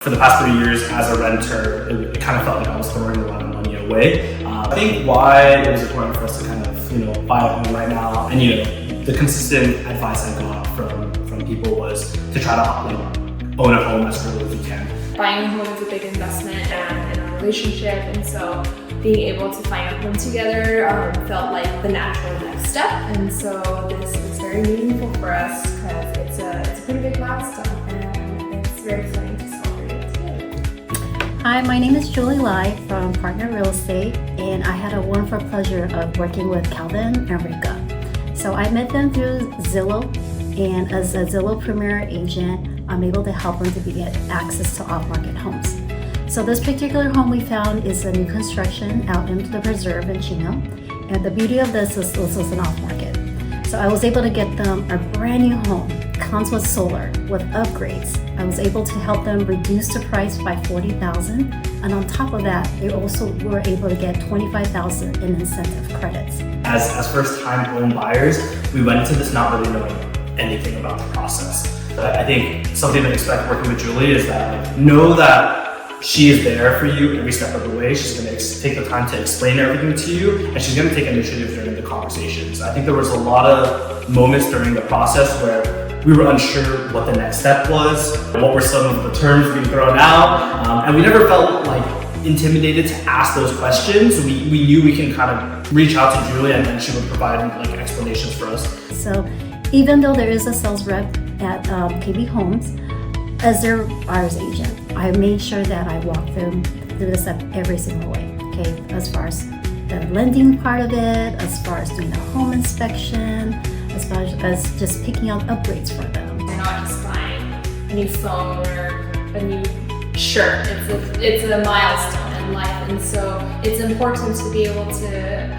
For the past 3 years as a renter, it kind of felt like I was throwing a lot of money away. I think why it was important for us to kind of, buy a home right now, and the consistent advice I got from people was to try to own a home as early as you can. Buying a home is a big investment and in a relationship, and so being able to find a home together felt like the natural next step. And so this is very meaningful for us because it's a pretty big milestone, and it's very exciting to celebrate it together. Hi, my name is Julie Lai from Partner Real Estate, and I had a wonderful pleasure of working with Calvin and Rika. So I met them through Zillow, and as a Zillow Premier agent, I'm able to help them to get access to off-market homes. So this particular home we found is a new construction out into the preserve in Chino, and the beauty of this is this is an off-market. So I was able to get them a brand new home, comes with solar, with upgrades. I was able to help them reduce the price by $40,000, and on top of that, they also were able to get $25,000 in incentive credits. As first-time home buyers, we went into this not really knowing anything about the process. I think something to expect working with Julie is that know that she is there for you every step of the way. She's going to take the time to explain everything to you, and she's going to take initiative during the conversations. I think there was a lot of moments during the process where we were unsure what the next step was, what were some of the terms being thrown out, and we never felt like intimidated to ask those questions. We knew we can kind of reach out to Julie, and then she would provide explanations for us. So even though there is a sales rep at KB Homes, as their buyer's agent, I made sure that I walked them through this every single way, okay? As far as the lending part of it, as far as doing a home inspection, as far as just picking out upgrades for them. You're not just buying a new phone or a new shirt. It's a milestone in life, and so it's important to be able to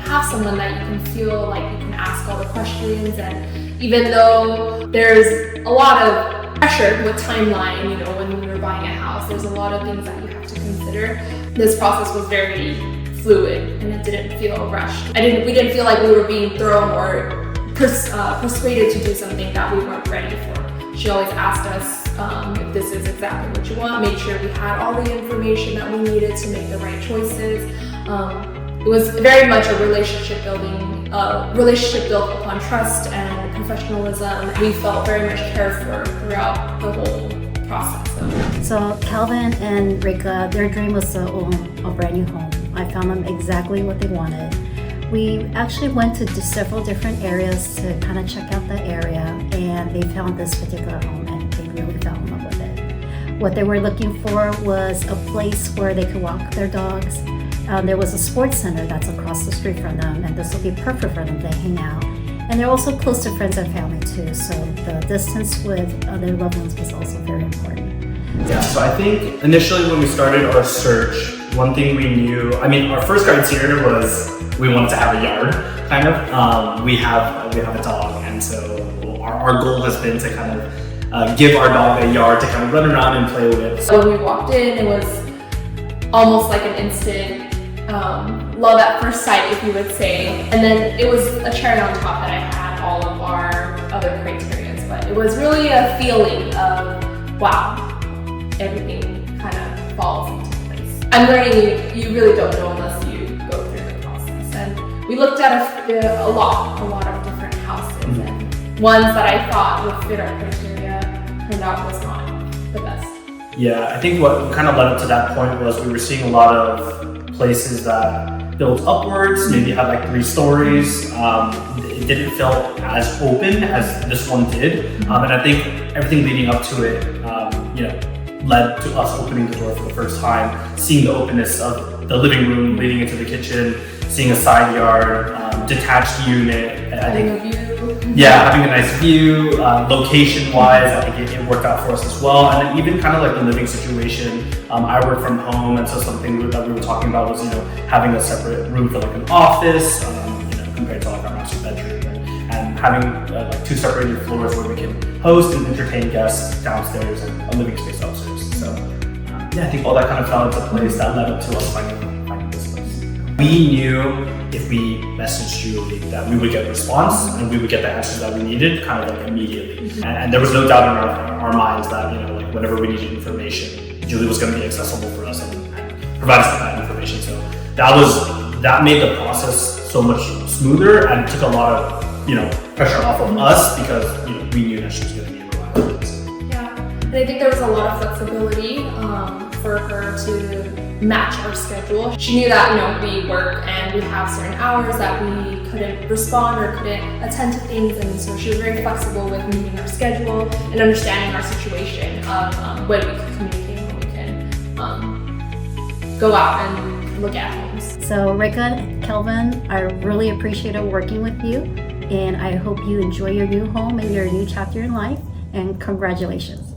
have someone that you can feel like you can ask all the questions. And even though there's a lot of pressure with timeline, when we were buying a house, there's a lot of things that you have to consider. This process was very fluid, and it didn't feel rushed. We didn't feel like we were being thrown or persuaded to do something that we weren't ready for. She always asked us if this is exactly what you want, made sure we had all the information that we needed to make the right choices. It was very much a relationship built upon trust and professionalism. We felt very much cared for throughout the whole process. So Calvin and Rika, their dream was to own a brand new home. I found them exactly what they wanted. We actually went to several different areas to kind of check out the area, and they found this particular home and they really fell in love with it. What they were looking for was a place where they could walk their dogs. There was a sports center that's across the street from them, and this will be perfect for them to hang out. And they're also close to friends and family too, so the distance with their loved ones was also very important. Yeah, so I think initially when we started our search, one thing we knew, our first criteria was we wanted to have a yard, kind of. We have a dog, and so our goal has been to kind of give our dog a yard to kind of run around and play with. So when we walked in, it was almost like an instant love at first sight, if you would say. And then it was a cherry on top that I had all of our other criteria, but it was really a feeling of, wow, everything kind of falls into place. I'm learning you really don't know unless you go through the process. And we looked at a lot of different houses, and ones that I thought would fit our criteria turned out was not the best. Yeah, I think what kind of led up to that point was we were seeing a lot of places that built upwards, maybe had 3 stories. It didn't feel as open as this one did, and I think everything leading up to it, led to us opening the door for the first time, seeing the openness of the living room leading into the kitchen, seeing a side yard, detached unit. I think, having a nice view, location-wise, I think it worked out for us as well. And then even kind of the living situation. I work from home, and so something that we were talking about was, having a separate room for an office, compared to our master bedroom, and having 2 separated floors where we can host and entertain guests downstairs and a living space upstairs. So I think all that kind of fell into place that led up to us finding this place. We knew if we messaged Julie that we would get a response and we would get the answers that we needed kind of immediately. And there was no doubt in our minds that, whenever we needed information, Julie was going to be accessible for us and provide us with that information. So that made the process so much smoother and took a lot of pressure off of us because we knew that she was going to be reliable. Yeah, and I think there was a lot of flexibility for her to match our schedule. She knew that we work and we have certain hours that we couldn't respond or couldn't attend to things, and so she was very flexible with meeting our schedule and understanding our situation of when we could communicate and when we can go out and look at homes. So Rika and Kelvin, I really appreciated working with you, and I hope you enjoy your new home and your new chapter in life, and congratulations.